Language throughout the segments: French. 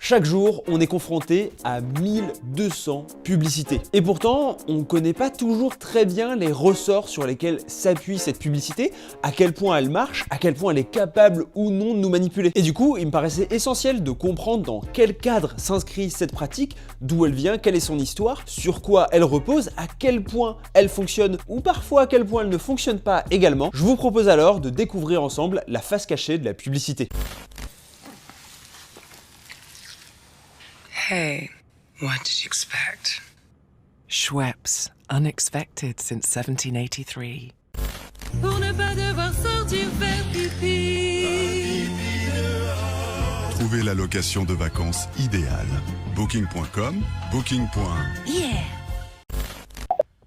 Chaque jour, on est confronté à 1200 publicités. Et pourtant, on ne connaît pas toujours très bien les ressorts sur lesquels s'appuie cette publicité, à quel point elle marche, à quel point elle est capable ou non de nous manipuler. Et du coup, il me paraissait essentiel de comprendre dans quel cadre s'inscrit cette pratique, d'où elle vient, quelle est son histoire, sur quoi elle repose, à quel point elle fonctionne ou parfois à quel point elle ne fonctionne pas également. Je vous propose alors de découvrir ensemble la face cachée de la publicité. Hey, what did you expect? Schweppes, unexpected since 1783. Pour ne pas devoir sortir faire pipi. Trouvez la location de vacances idéale. Booking.com, Booking. Yeah.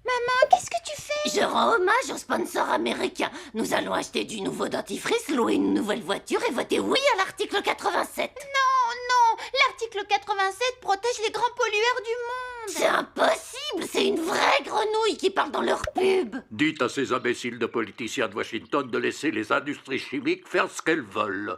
Maman, qu'est-ce que tu fais? Je rends hommage aux sponsors américains. Nous allons acheter du nouveau dentifrice, louer une nouvelle voiture et voter oui à l'article 87. Non, l'article 87 protège les grands pollueurs du monde. C'est impossible, c'est une vraie grenouille qui parle dans leur pub. Dites à ces imbéciles de politiciens de Washington de laisser les industries chimiques faire ce qu'elles veulent.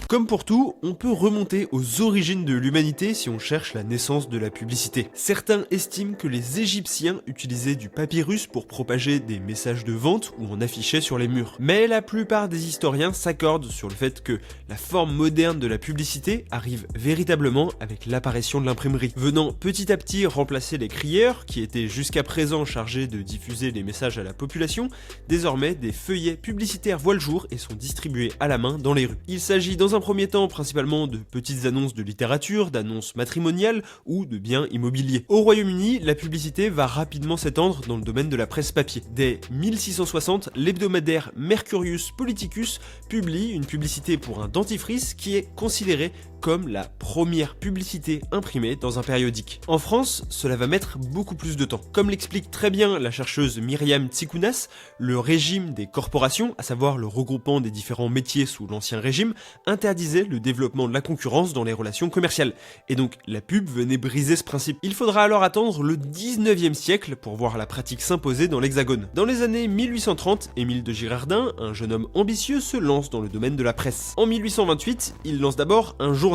Comme pour tout, on peut remonter aux origines de l'humanité si on cherche la naissance de la publicité. Certains estiment que les Égyptiens utilisaient du papyrus pour propager des messages de vente ou en afficher sur les murs. Mais la plupart des historiens s'accordent sur le fait que la forme moderne de la publicité arrive véritablement avec l'apparition de l'imprimerie, venant petit à petit remplacer les crieurs qui étaient jusqu'à présent chargés de diffuser les messages à la population. Désormais, des feuillets publicitaires voient le jour et sont distribués à la main dans les rues. Il s'agit dans un premier temps principalement de petites annonces de littérature, d'annonces matrimoniales ou de biens immobiliers. Au Royaume-Uni, la publicité va rapidement s'étendre dans le domaine de la presse papier. Dès 1660, l'hebdomadaire Mercurius Politicus publie une publicité pour un dentifrice qui est considérée comme la première publicité imprimée dans un périodique. En France, cela va mettre beaucoup plus de temps. Comme l'explique très bien la chercheuse Myriam Tsikounas, le régime des corporations, à savoir le regroupement des différents métiers sous l'Ancien Régime, interdisait le développement de la concurrence dans les relations commerciales. Et donc la pub venait briser ce principe. Il faudra alors attendre le 19e siècle pour voir la pratique s'imposer dans l'Hexagone. Dans les années 1830, Émile de Girardin, un jeune homme ambitieux, se lance dans le domaine de la presse. En 1828, il lance d'abord un journal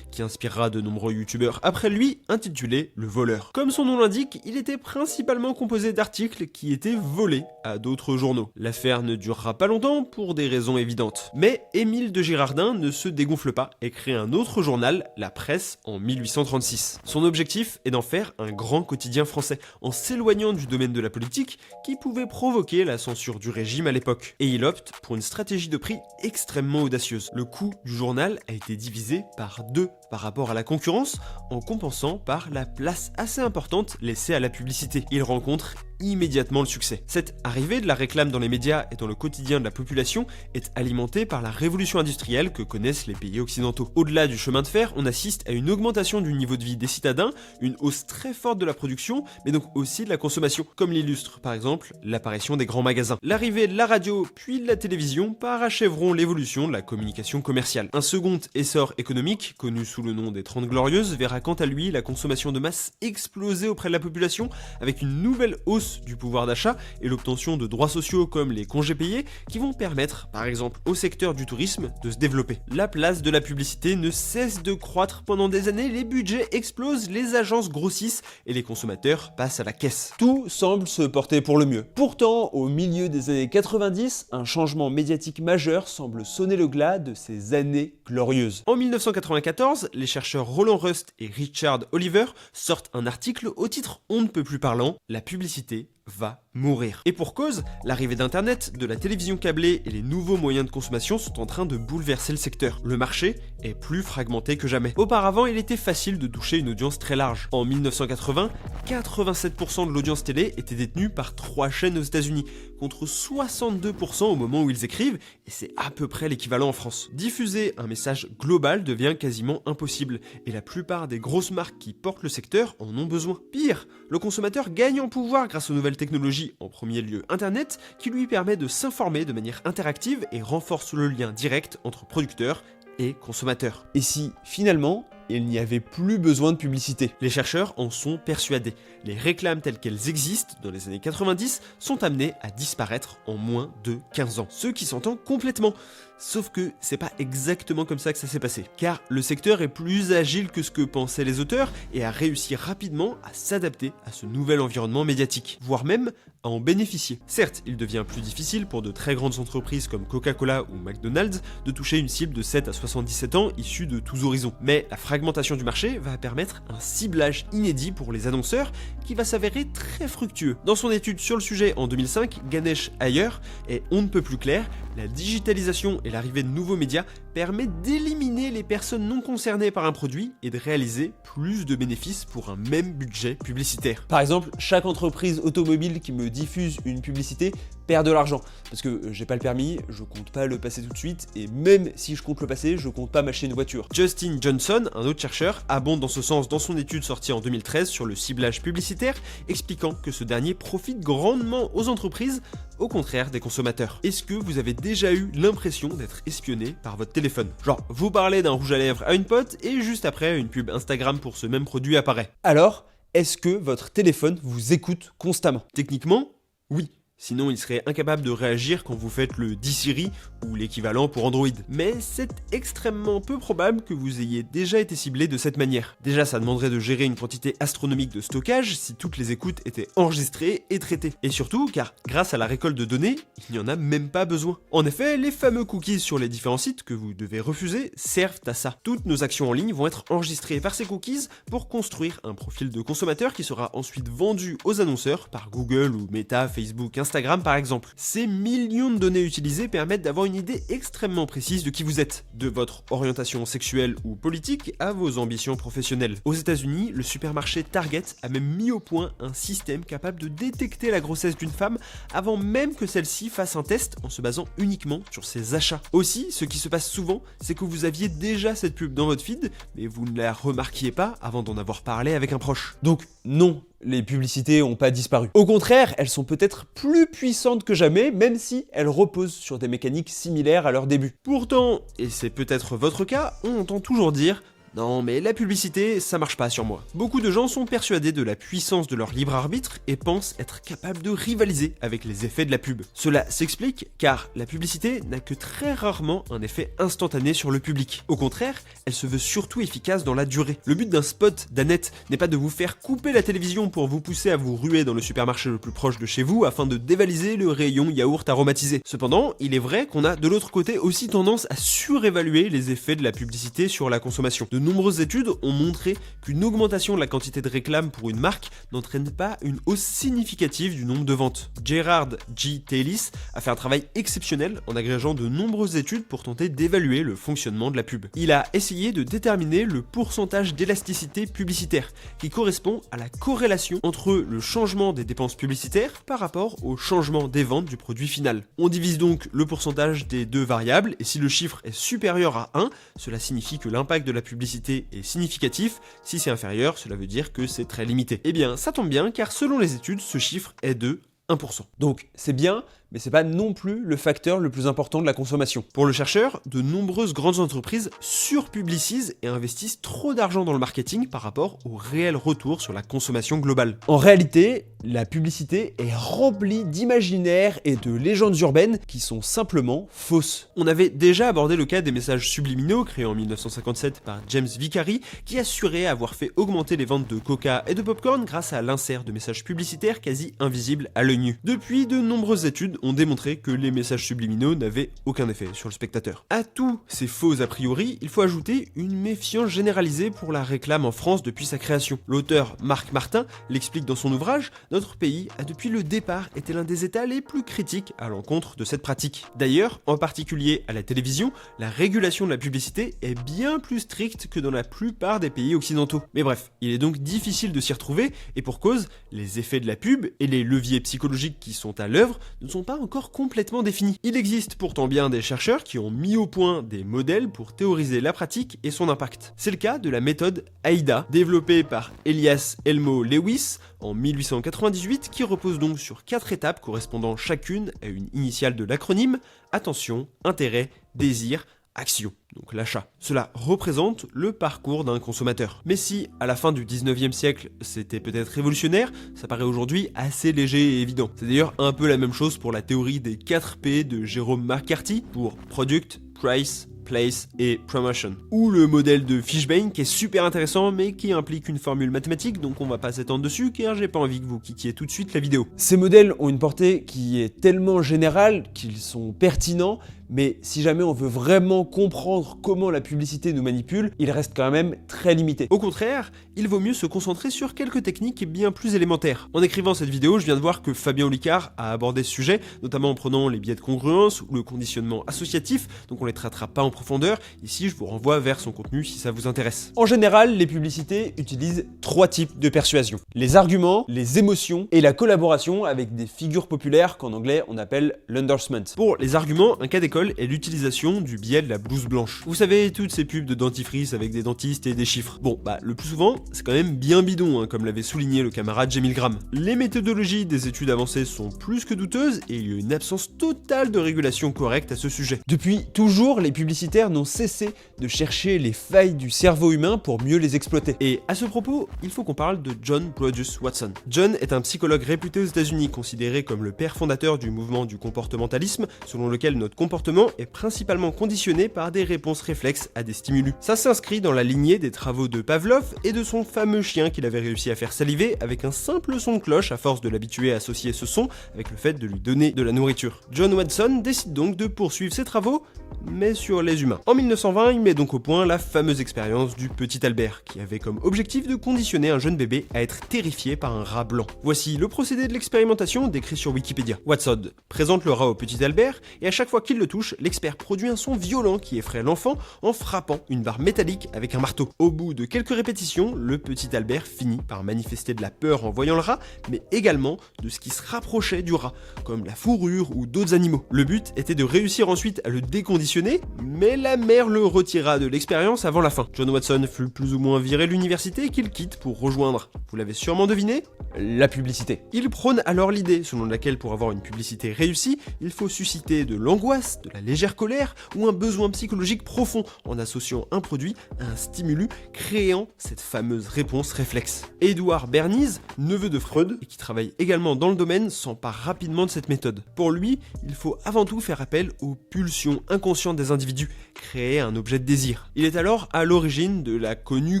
qui inspirera de nombreux youtubeurs après lui, intitulé Le Voleur. Comme son nom l'indique, il était principalement composé d'articles qui étaient volés à d'autres journaux. L'affaire ne durera pas longtemps pour des raisons évidentes. Mais Émile de Girardin ne se dégonfle pas et crée un autre journal, La Presse, en 1836. Son objectif est d'en faire un grand quotidien français, en s'éloignant du domaine de la politique qui pouvait provoquer la censure du régime à l'époque. Et il opte pour une stratégie de prix extrêmement audacieuse. Le coût du journal a été divisé par 2 par rapport à la concurrence, en compensant par la place assez importante laissée à la publicité. Il rencontre immédiatement le succès. Cette arrivée de la réclame dans les médias et dans le quotidien de la population est alimentée par la révolution industrielle que connaissent les pays occidentaux. Au-delà du chemin de fer, on assiste à une augmentation du niveau de vie des citadins, une hausse très forte de la production, mais donc aussi de la consommation, comme l'illustre par exemple l'apparition des grands magasins. L'arrivée de la radio puis de la télévision parachèveront l'évolution de la communication commerciale. Un second essor économique, connu sous le nom des 30 Glorieuses, verra quant à lui la consommation de masse exploser auprès de la population avec une nouvelle hausse du pouvoir d'achat et l'obtention de droits sociaux comme les congés payés qui vont permettre, par exemple au secteur du tourisme, de se développer. La place de la publicité ne cesse de croître pendant des années, les budgets explosent, les agences grossissent et les consommateurs passent à la caisse. Tout semble se porter pour le mieux. Pourtant, au milieu des années 90, un changement médiatique majeur semble sonner le glas de ces années glorieuses. En 1994, les chercheurs Roland Rust et Richard Oliver sortent un article au titre on ne peut plus parlant, la publicité va mourir. Et pour cause, l'arrivée d'Internet, de la télévision câblée et les nouveaux moyens de consommation sont en train de bouleverser le secteur. Le marché est plus fragmenté que jamais. Auparavant, il était facile de toucher une audience très large. En 1980, 87% de l'audience télé était détenue par 3 chaînes aux États-Unis, contre 62% au moment où ils écrivent, et c'est à peu près l'équivalent en France. Diffuser un message global devient quasiment impossible, et la plupart des grosses marques qui portent le secteur en ont besoin. Pire, le consommateur gagne en pouvoir grâce aux nouvelles technologies, en premier lieu Internet, qui lui permet de s'informer de manière interactive et renforce le lien direct entre producteurs et consommateurs. Et si, finalement, il n'y avait plus besoin de publicité. Les chercheurs en sont persuadés. Les réclames telles qu'elles existent dans les années 90 sont amenées à disparaître en moins de 15 ans. Ce qui s'entend complètement. Sauf que c'est pas exactement comme ça que ça s'est passé. Car le secteur est plus agile que ce que pensaient les auteurs et a réussi rapidement à s'adapter à ce nouvel environnement médiatique, voire même à en bénéficier. Certes, il devient plus difficile pour de très grandes entreprises comme Coca-Cola ou McDonald's de toucher une cible de 7 à 77 ans issue de tous horizons. Mais la fragmentation du marché va permettre un ciblage inédit pour les annonceurs qui va s'avérer très fructueux. Dans son étude sur le sujet en 2005, Ganesh Iyer est on ne peut plus clair, la digitalisation et l'arrivée de nouveaux médias permet d'éliminer les personnes non concernées par un produit et de réaliser plus de bénéfices pour un même budget publicitaire. Par exemple, chaque entreprise automobile qui me diffuse une publicité perd de l'argent, parce que j'ai pas le permis, je compte pas le passer tout de suite, et même si je compte le passer, je compte pas m'acheter une voiture. Justin Johnson, un autre chercheur, abonde dans ce sens dans son étude sortie en 2013 sur le ciblage publicitaire, expliquant que ce dernier profite grandement aux entreprises, au contraire des consommateurs. Est-ce que vous avez déjà eu l'impression d'être espionné par votre téléphone? Genre, vous parlez d'un rouge à lèvres à une pote, et juste après, une pub Instagram pour ce même produit apparaît. Alors, est-ce que votre téléphone vous écoute constamment? Techniquement, oui. Sinon, il serait incapable de réagir quand vous faites le Dis Siri ou l'équivalent pour Android. Mais c'est extrêmement peu probable que vous ayez déjà été ciblé de cette manière. Déjà, ça demanderait de gérer une quantité astronomique de stockage si toutes les écoutes étaient enregistrées et traitées. Et surtout, car grâce à la récolte de données, il n'y en a même pas besoin. En effet, les fameux cookies sur les différents sites que vous devez refuser servent à ça. Toutes nos actions en ligne vont être enregistrées par ces cookies pour construire un profil de consommateur qui sera ensuite vendu aux annonceurs par Google ou Meta, Facebook, Instagram par exemple. Ces millions de données utilisées permettent d'avoir une idée extrêmement précise de qui vous êtes, de votre orientation sexuelle ou politique à vos ambitions professionnelles. Aux États-Unis, le supermarché Target a même mis au point un système capable de détecter la grossesse d'une femme avant même que celle-ci fasse un test en se basant uniquement sur ses achats. Aussi, ce qui se passe souvent, c'est que vous aviez déjà cette pub dans votre feed, mais vous ne la remarquiez pas avant d'en avoir parlé avec un proche. Donc non, les publicités n'ont pas disparu. Au contraire, elles sont peut-être plus puissantes que jamais, même si elles reposent sur des mécaniques similaires à leur début. Pourtant, et c'est peut-être votre cas, on entend toujours dire « Non mais la publicité, ça marche pas sur moi ». Beaucoup de gens sont persuadés de la puissance de leur libre arbitre et pensent être capables de rivaliser avec les effets de la pub. Cela s'explique car la publicité n'a que très rarement un effet instantané sur le public. Au contraire, elle se veut surtout efficace dans la durée. Le but d'un spot d'Annette n'est pas de vous faire couper la télévision pour vous pousser à vous ruer dans le supermarché le plus proche de chez vous afin de dévaliser le rayon yaourt aromatisé. Cependant, il est vrai qu'on a de l'autre côté aussi tendance à surévaluer les effets de la publicité sur la consommation. De nombreuses études ont montré qu'une augmentation de la quantité de réclames pour une marque n'entraîne pas une hausse significative du nombre de ventes. Gerard G. Taylor a fait un travail exceptionnel en agrégeant de nombreuses études pour tenter d'évaluer le fonctionnement de la pub. Il a essayé de déterminer le pourcentage d'élasticité publicitaire qui correspond à la corrélation entre le changement des dépenses publicitaires par rapport au changement des ventes du produit final. On divise donc le pourcentage des deux variables et si le chiffre est supérieur à 1, cela signifie que l'impact de la publicité est significatif, si c'est inférieur, cela veut dire que c'est très limité. Eh bien, ça tombe bien, car selon les études, ce chiffre est de 1%. Donc, c'est bien, mais c'est pas non plus le facteur le plus important de la consommation. Pour le chercheur, de nombreuses grandes entreprises surpublicisent et investissent trop d'argent dans le marketing par rapport au réel retour sur la consommation globale. En réalité, la publicité est remplie d'imaginaires et de légendes urbaines qui sont simplement fausses. On avait déjà abordé le cas des messages subliminaux créés en 1957 par James Vicary qui assurait avoir fait augmenter les ventes de coca et de popcorn grâce à l'insert de messages publicitaires quasi invisibles à l'œil nu. Depuis, de nombreuses études ont démontré que les messages subliminaux n'avaient aucun effet sur le spectateur. À tous ces faux a priori, il faut ajouter une méfiance généralisée pour la réclame en France depuis sa création. L'auteur Marc Martin l'explique dans son ouvrage « Notre pays a depuis le départ été l'un des États les plus critiques à l'encontre de cette pratique. D'ailleurs, en particulier à la télévision, la régulation de la publicité est bien plus stricte que dans la plupart des pays occidentaux. Mais bref, il est donc difficile de s'y retrouver et pour cause, les effets de la pub et les leviers psychologiques qui sont à l'œuvre ne sont pas encore complètement définis. Il existe pourtant bien des chercheurs qui ont mis au point des modèles pour théoriser la pratique et son impact. C'est le cas de la méthode AIDA, développée par Elias Elmo Lewis en 1898, qui repose donc sur 4 étapes correspondant chacune à une initiale de l'acronyme: attention, intérêt, désir, action. donc l'achat. Cela représente le parcours d'un consommateur. Mais si, à la fin du 19e siècle, c'était peut-être révolutionnaire, ça paraît aujourd'hui assez léger et évident. C'est d'ailleurs un peu la même chose pour la théorie des 4 P de Jérôme McCarthy, pour Product, Price, Place et Promotion. Ou le modèle de Fishbane qui est super intéressant mais qui implique une formule mathématique, donc on va pas s'étendre dessus car j'ai pas envie que vous quittiez tout de suite la vidéo. Ces modèles ont une portée qui est tellement générale qu'ils sont pertinents, mais si jamais on veut vraiment comprendre comment la publicité nous manipule, il reste quand même très limité. Au contraire, il vaut mieux se concentrer sur quelques techniques bien plus élémentaires. En écrivant cette vidéo, je viens de voir que Fabien Olicard a abordé ce sujet, notamment en prenant les biais de congruence ou le conditionnement associatif, donc on les traitera pas en profondeur. Ici, je vous renvoie vers son contenu si ça vous intéresse. En général, les publicités utilisent 3 types de persuasion. Les arguments, les émotions et la collaboration avec des figures populaires qu'en anglais on appelle l'endorsement. Pour les arguments, un cas d'école est l'utilisation du biais de la blouse blanche. Vous savez, toutes ces pubs de dentifrice avec des dentistes et des chiffres. Bon, le plus souvent, c'est quand même bien bidon, comme l'avait souligné le camarade Jamil Graham. Les méthodologies des études avancées sont plus que douteuses et il y a une absence totale de régulation correcte à ce sujet. Depuis toujours, les publicitaires n'ont cessé de chercher les failles du cerveau humain pour mieux les exploiter. Et à ce propos, il faut qu'on parle de John Produce Watson. John est un psychologue réputé aux États-Unis, considéré comme le père fondateur du mouvement du comportementalisme, selon lequel notre comportement est principalement conditionné par des réponses réflexes à des stimulus. Ça s'inscrit dans la lignée des travaux de Pavlov et de son fameux chien qu'il avait réussi à faire saliver avec un simple son de cloche à force de l'habituer à associer ce son avec le fait de lui donner de la nourriture. John Watson décide donc de poursuivre ses travaux, mais sur les humains. En 1920, il met donc au point la fameuse expérience du petit Albert, qui avait comme objectif de conditionner un jeune bébé à être terrifié par un rat blanc. Voici le procédé de l'expérimentation décrit sur Wikipédia. Watson présente le rat au petit Albert, et à chaque fois qu'il le touche, l'expert produit un son violent qui effraie l'enfant en frappant une barre métallique avec un marteau. Au bout de quelques répétitions, le petit Albert finit par manifester de la peur en voyant le rat, mais également de ce qui se rapprochait du rat, comme la fourrure ou d'autres animaux. Le but était de réussir ensuite à le déconditionner, mais la mère le retira de l'expérience avant la fin. John Watson fut plus ou moins viré de l'université qu'il quitte pour rejoindre, vous l'avez sûrement deviné, la publicité. Il prône alors l'idée selon laquelle pour avoir une publicité réussie, il faut susciter de l'angoisse, de la légère colère ou un besoin psychologique profond en associant un produit à un stimulus, créant cette fameuse réponse réflexe. Edward Bernays, neveu de Freud et qui travaille également dans le domaine, s'empare rapidement de cette méthode. Pour lui, il faut avant tout faire appel aux pulsions inconscientes des individus, créer un objet de désir. Il est alors à l'origine de la connue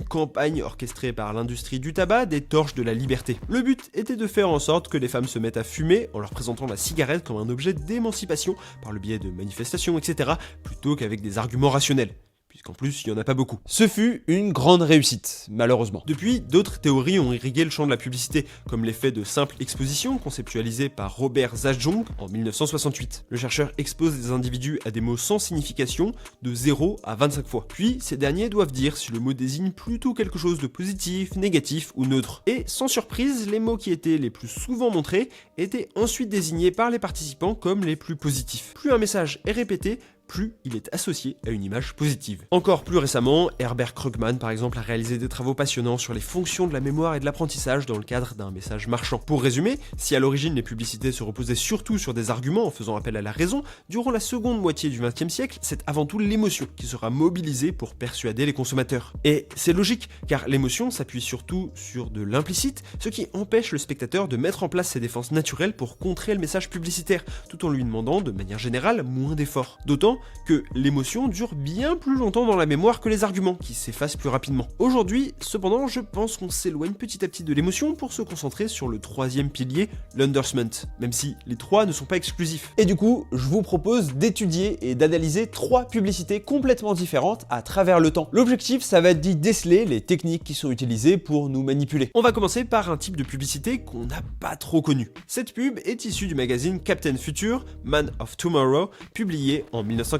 campagne orchestrée par l'industrie du tabac des torches de la liberté. Le but était de faire en sorte que les femmes se mettent à fumer en leur présentant la cigarette comme un objet d'émancipation par le biais de manifestations, etc., plutôt qu'avec des arguments rationnels. Puisqu'en plus, il n'y en a pas beaucoup. Ce fut une grande réussite, malheureusement. Depuis, d'autres théories ont irrigué le champ de la publicité, comme l'effet de simple exposition conceptualisé par Robert Zajong en 1968. Le chercheur expose des individus à des mots sans signification de 0 à 25 fois. Puis, ces derniers doivent dire si le mot désigne plutôt quelque chose de positif, négatif ou neutre. Et, sans surprise, les mots qui étaient les plus souvent montrés étaient ensuite désignés par les participants comme les plus positifs. Plus un message est répété, plus il est associé à une image positive. Encore plus récemment, Herbert Krugman par exemple a réalisé des travaux passionnants sur les fonctions de la mémoire et de l'apprentissage dans le cadre d'un message marchand. Pour résumer, si à l'origine les publicités se reposaient surtout sur des arguments en faisant appel à la raison, durant la seconde moitié du XXe siècle, c'est avant tout l'émotion qui sera mobilisée pour persuader les consommateurs. Et c'est logique, car l'émotion s'appuie surtout sur de l'implicite, ce qui empêche le spectateur de mettre en place ses défenses naturelles pour contrer le message publicitaire, tout en lui demandant de manière générale moins d'efforts. D'autant que l'émotion dure bien plus longtemps dans la mémoire que les arguments, qui s'effacent plus rapidement. Aujourd'hui, cependant, je pense qu'on s'éloigne petit à petit de l'émotion pour se concentrer sur le troisième pilier, l'endorsement, même si les trois ne sont pas exclusifs. Et du coup, je vous propose d'étudier et d'analyser 3 publicités complètement différentes à travers le temps. L'objectif, ça va être d'y déceler les techniques qui sont utilisées pour nous manipuler. On va commencer par un type de publicité qu'on n'a pas trop connu. Cette pub est issue du magazine Captain Future, Man of Tomorrow, publié en 1941.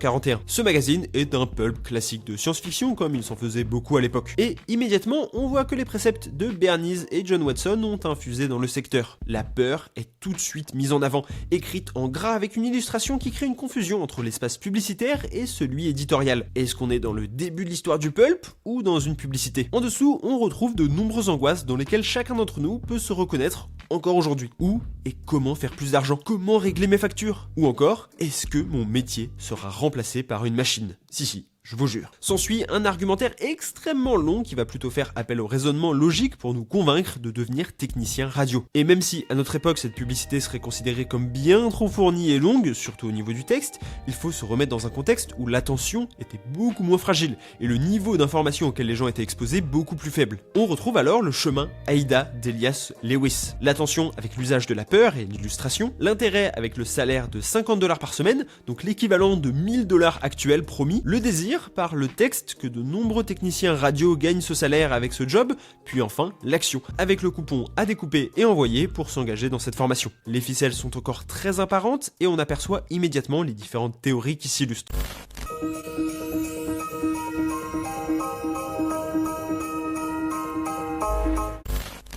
Ce magazine est un pulp classique de science-fiction comme il s'en faisait beaucoup à l'époque. Et immédiatement, on voit que les préceptes de Bernays et John Watson ont infusé dans le secteur. La peur est tout de suite mise en avant, écrite en gras avec une illustration qui crée une confusion entre l'espace publicitaire et celui éditorial. Est-ce qu'on est dans le début de l'histoire du pulp ou dans une publicité? En dessous, on retrouve de nombreuses angoisses dans lesquelles chacun d'entre nous peut se reconnaître encore aujourd'hui. Où et comment faire plus d'argent? Comment régler mes factures? Ou encore, est-ce que mon métier sera remplacé par une machine? Si, Je vous jure. S'ensuit un argumentaire extrêmement long qui va plutôt faire appel au raisonnement logique pour nous convaincre de devenir technicien radio. Et même si à notre époque cette publicité serait considérée comme bien trop fournie et longue, surtout au niveau du texte, il faut se remettre dans un contexte où l'attention était beaucoup moins fragile et le niveau d'information auquel les gens étaient exposés beaucoup plus faible. On retrouve alors le chemin Aïda d'Elias Lewis. L'attention avec l'usage de la peur et l'illustration, l'intérêt avec le salaire de $50 par semaine, donc l'équivalent de $1000 actuels promis, le désir par le texte que de nombreux techniciens radio gagnent ce salaire avec ce job, puis enfin l'action, avec le coupon à découper et envoyer pour s'engager dans cette formation. Les ficelles sont encore très apparentes et on aperçoit immédiatement les différentes théories qui s'illustrent.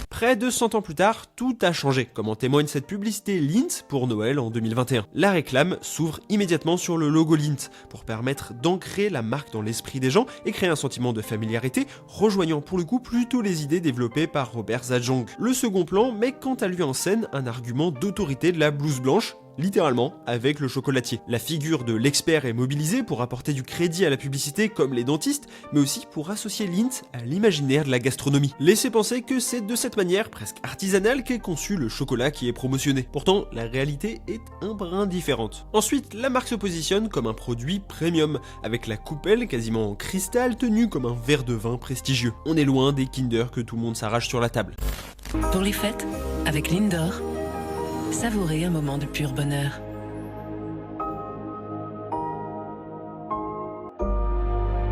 Près de 100 ans plus tard, tout a changé, comme en témoigne cette publicité Lindt pour Noël en 2021. La réclame s'ouvre immédiatement sur le logo Lindt, pour permettre d'ancrer la marque dans l'esprit des gens et créer un sentiment de familiarité, rejoignant pour le coup plutôt les idées développées par Robert Zajong. Le second plan met quant à lui en scène un argument d'autorité de la blouse blanche, littéralement avec le chocolatier. La figure de l'expert est mobilisée pour apporter du crédit à la publicité comme les dentistes, mais aussi pour associer Lindt à l'imaginaire de la gastronomie. Laissez penser que c'est de cette manière presque artisanale qu'est conçu le chocolat qui est promotionné. Pourtant, la réalité est un brin différente. Ensuite, la marque se positionne comme un produit premium, avec la coupelle quasiment en cristal tenue comme un verre de vin prestigieux. On est loin des Kinder que tout le monde s'arrache sur la table. Pour les fêtes, avec Lindor, savourez un moment de pur bonheur.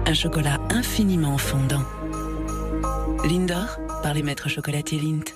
Un chocolat infiniment fondant. Lindor, par les maîtres chocolatiers Lindt.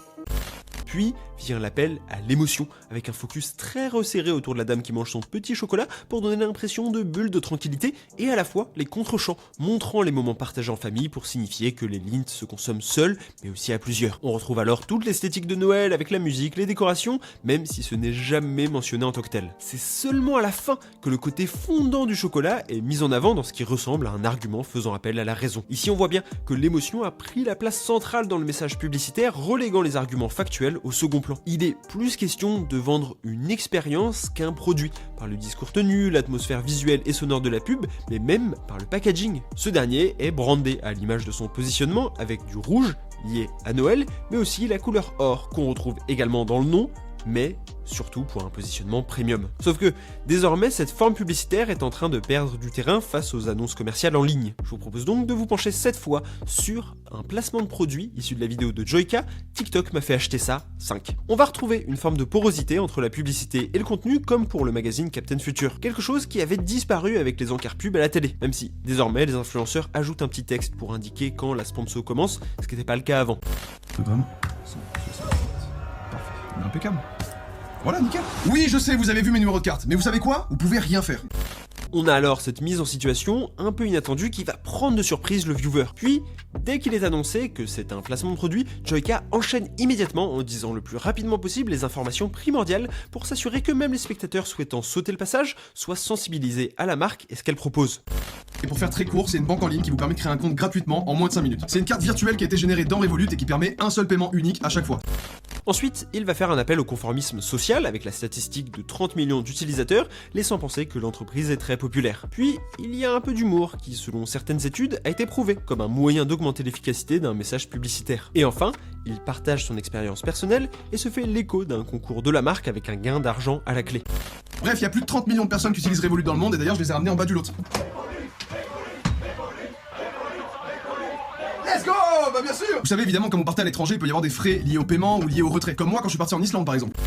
Puis vient l'appel à l'émotion, avec un focus très resserré autour de la dame qui mange son petit chocolat pour donner l'impression de bulle de tranquillité, et à la fois les contre-champs, montrant les moments partagés en famille pour signifier que les Lindt se consomment seuls, mais aussi à plusieurs. On retrouve alors toute l'esthétique de Noël avec la musique, les décorations, même si ce n'est jamais mentionné en tant que tel. C'est seulement à la fin que le côté fondant du chocolat est mis en avant dans ce qui ressemble à un argument faisant appel à la raison. Ici on voit bien que l'émotion a pris la place centrale dans le message publicitaire, reléguant les arguments factuels au second plan. Il est plus question de vendre une expérience qu'un produit, par le discours tenu, l'atmosphère visuelle et sonore de la pub, mais même par le packaging. Ce dernier est brandé à l'image de son positionnement avec du rouge lié à Noël, mais aussi la couleur or qu'on retrouve également dans le nom, mais surtout pour un positionnement premium. Sauf que désormais cette forme publicitaire est en train de perdre du terrain face aux annonces commerciales en ligne. Je vous propose donc de vous pencher cette fois sur un placement de produit issu de la vidéo de Joyka, TikTok m'a fait acheter ça 5. On va retrouver une forme de porosité entre la publicité et le contenu comme pour le magazine Captain Future, quelque chose qui avait disparu avec les encarts pub à la télé, même si désormais les influenceurs ajoutent un petit texte pour indiquer quand la sponsor commence, ce qui n'était pas le cas avant. Vraiment 168. Parfait. Impeccable. Voilà, nickel. Oui, je sais, vous avez vu mes numéros de carte, mais vous savez quoi? Vous pouvez rien faire. On a alors cette mise en situation un peu inattendue qui va prendre de surprise le viewer. Puis, dès qu'il est annoncé que c'est un placement de produit, Joyka enchaîne immédiatement en disant le plus rapidement possible les informations primordiales pour s'assurer que même les spectateurs souhaitant sauter le passage soient sensibilisés à la marque et ce qu'elle propose. Et pour faire très court, c'est une banque en ligne qui vous permet de créer un compte gratuitement en moins de 5 minutes. C'est une carte virtuelle qui a été générée dans Revolut et qui permet un seul paiement unique à chaque fois. Ensuite, il va faire un appel au conformisme social avec la statistique de 30 millions d'utilisateurs, laissant penser que l'entreprise est très populaire. Puis, il y a un peu d'humour qui, selon certaines études, a été prouvé comme un moyen d'augmenter l'efficacité d'un message publicitaire. Et enfin, il partage son expérience personnelle et se fait l'écho d'un concours de la marque avec un gain d'argent à la clé. Bref, il y a plus de 30 millions de personnes qui utilisent Revolut dans le monde et d'ailleurs je les ai ramenés en bas du lot. Let's go! Bah bien sûr! Vous savez évidemment quand vous partez à l'étranger, il peut y avoir des frais liés au paiement ou liés au retrait, comme moi quand je suis parti en Islande par exemple.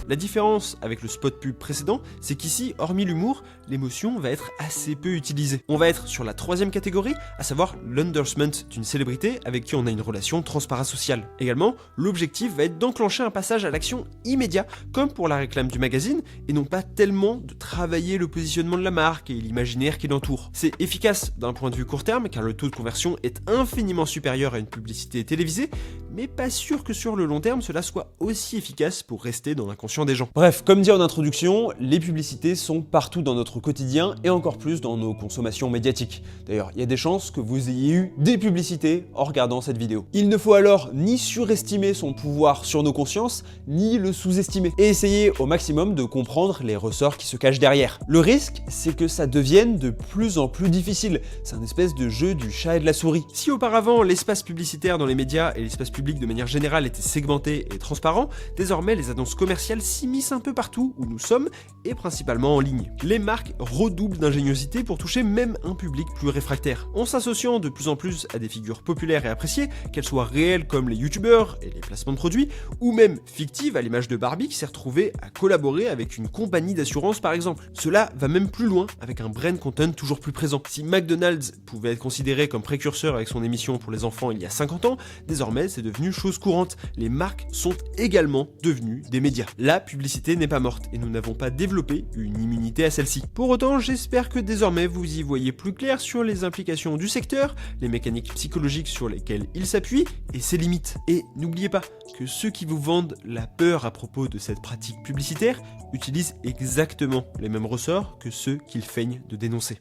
La différence avec le spot pub précédent, c'est qu'ici, hormis l'humour, l'émotion va être assez peu utilisée. On va être sur la troisième catégorie, à savoir l'endorsement d'une célébrité avec qui on a une relation transparasociale. Également, l'objectif va être d'enclencher un passage à l'action immédiat, comme pour la réclame du magazine, et non pas tellement de travailler le positionnement de la marque et l'imaginaire qui l'entoure. C'est efficace d'un point de vue court terme, car le taux de conversion est infiniment supérieur à une publicité télévisée, mais pas sûr que sur le long terme cela soit aussi efficace pour rester dans l'inconscient des gens. Bref, comme dit en introduction, les publicités sont partout dans notre quotidien et encore plus dans nos consommations médiatiques. D'ailleurs, il y a des chances que vous ayez eu des publicités en regardant cette vidéo. Il ne faut alors ni surestimer son pouvoir sur nos consciences, ni le sous-estimer, et essayer au maximum de comprendre les ressorts qui se cachent derrière. Le risque, c'est que ça devienne de plus en plus difficile. C'est un espèce de jeu du chat et de la souris. Si auparavant l'espace publicitaire dans les médias et l'espace public de manière générale étaient segmentés et transparents, désormais les annonces commerciales s'immiscent un peu partout où nous sommes et principalement en ligne. Les marques redoublent d'ingéniosité pour toucher même un public plus réfractaire. En s'associant de plus en plus à des figures populaires et appréciées, qu'elles soient réelles comme les youtubeurs et les placements de produits, ou même fictives à l'image de Barbie qui s'est retrouvée à collaborer avec une compagnie d'assurance par exemple. Cela va même plus loin avec un brand content toujours plus présent. Si McDonald's pouvait être considéré comme précurseur avec son émission pour les enfants il y a 50 ans, désormais c'est devenu chose courante. Les marques sont également devenues des médias. La publicité n'est pas morte et nous n'avons pas développé une immunité à celle-ci. Pour autant, j'espère que désormais vous y voyez plus clair sur les implications du secteur, les mécaniques psychologiques sur lesquelles il s'appuie et ses limites. Et n'oubliez pas que ceux qui vous vendent la peur à propos de cette pratique publicitaire utilisent exactement les mêmes ressorts que ceux qu'ils feignent de dénoncer.